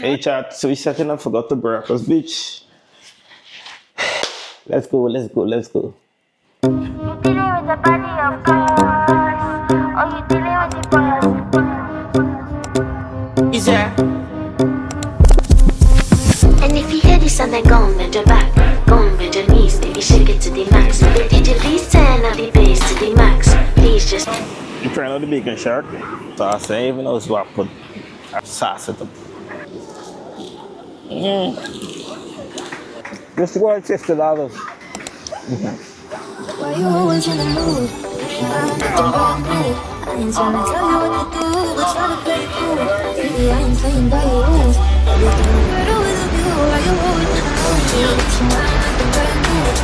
Hey chat, so we setting up for go to Maracas Beach. Let's go, let's go, let's go. You dealing with the body of course, or you dealing with the boss? Is there? And if you hear this sound, then go on bend your back, go on bend your knees, baby shake it to the max. Baby, did you please turn up the bass to the max? Please just. I'm trying out the bacon shark. So I say even though it's what I put I sauce it up. Just to go and $50. Why you always in the mood? I'm acting brand new. I ain't tryna tell you what to do, but try to play it cool. Baby, I ain't playing by your rules. Everything better with a view. Why you always in the mood? I'm acting brand new.